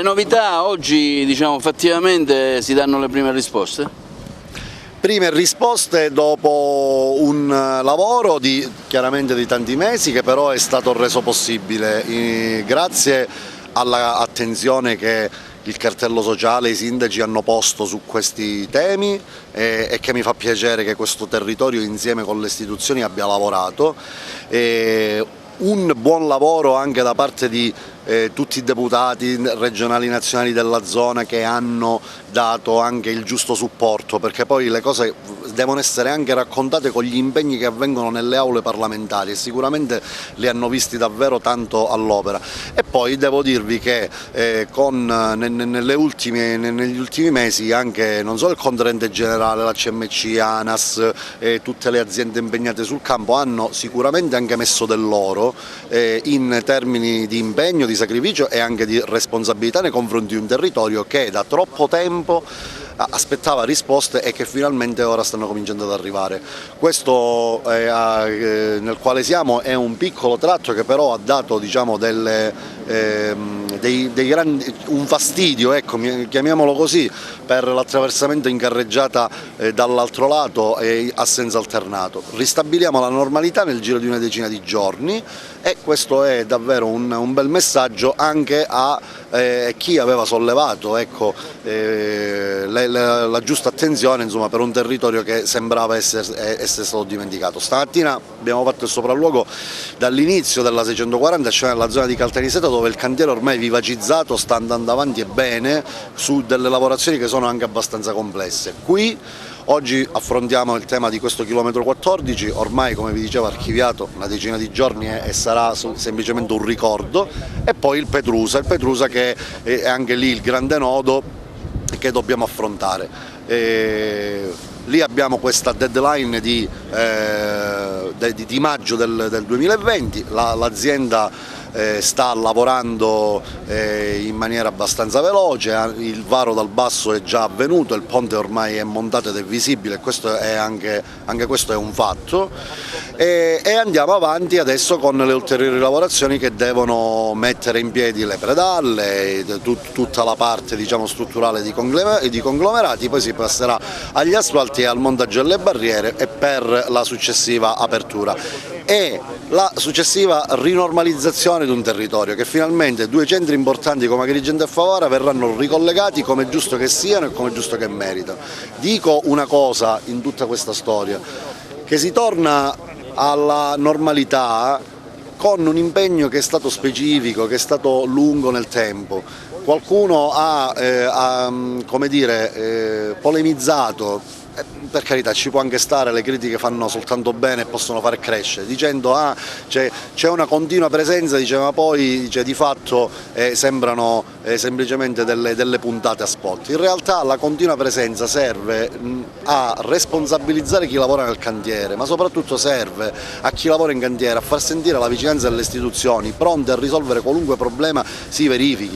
Le novità oggi, effettivamente si danno le prime risposte? Prime risposte dopo un lavoro chiaramente di tanti mesi, che però è stato reso possibile grazie all'attenzione che il cartello sociale e i sindaci hanno posto su questi temi e che mi fa piacere che questo territorio insieme con le istituzioni abbia lavorato. Un buon lavoro anche da parte di tutti i deputati regionali e nazionali della zona, che hanno dato anche il giusto supporto, perché poi le cose devono essere anche raccontate con gli impegni che avvengono nelle aule parlamentari, e sicuramente li hanno visti davvero tanto all'opera. E poi devo dirvi che negli ultimi mesi anche non solo il controllente generale, la CMC, ANAS e tutte le aziende impegnate sul campo hanno sicuramente anche messo del loro in termini di impegno, di sacrificio e anche di responsabilità nei confronti di un territorio che da troppo tempo aspettava risposte e che finalmente ora stanno cominciando ad arrivare. Questo nel quale siamo è un piccolo tratto che però ha dato un fastidio, ecco, chiamiamolo così, per l'attraversamento in carreggiata dall'altro lato a senso alternato. Ristabiliamo la normalità nel giro di una decina di giorni e questo è davvero un bel messaggio anche a chi aveva sollevato, ecco, la giusta attenzione, insomma, per un territorio che sembrava essere stato dimenticato. Stamattina abbiamo fatto il sopralluogo dall'inizio della 640, cioè nella zona di Caltanissetta, dove il cantiere ormai vivacizzato sta andando avanti e bene su delle lavorazioni che sono anche abbastanza complesse. Qui oggi affrontiamo il tema di questo chilometro 14, ormai come vi dicevo archiviato una decina di giorni e sarà semplicemente un ricordo, e poi il Petrusa che è anche lì il grande nodo che dobbiamo affrontare. Lì abbiamo questa deadline di maggio del 2020, l'azienda sta lavorando in maniera abbastanza veloce, il varo dal basso è già avvenuto, il ponte ormai è montato ed è visibile, e questo è anche questo è un fatto, e andiamo avanti adesso con le ulteriori lavorazioni che devono mettere in piedi le predalle, tutta la parte strutturale di conglomerati, poi si passerà agli asfalti e al montaggio delle barriere e per la successiva apertura e la successiva rinormalizzazione di un territorio, che finalmente due centri importanti come Agrigento e Favara verranno ricollegati come è giusto che siano e come è giusto che meritano. Dico una cosa in tutta questa storia, che si torna alla normalità con un impegno che è stato specifico, che è stato lungo nel tempo. Qualcuno ha polemizzato. Per carità, ci può anche stare, le critiche fanno soltanto bene e possono fare crescere, dicendo c'è una continua presenza, ma poi di fatto sembrano semplicemente delle puntate a spot. In realtà la continua presenza serve a responsabilizzare chi lavora nel cantiere, ma soprattutto serve a chi lavora in cantiere a far sentire la vicinanza delle istituzioni, pronte a risolvere qualunque problema si verifichi.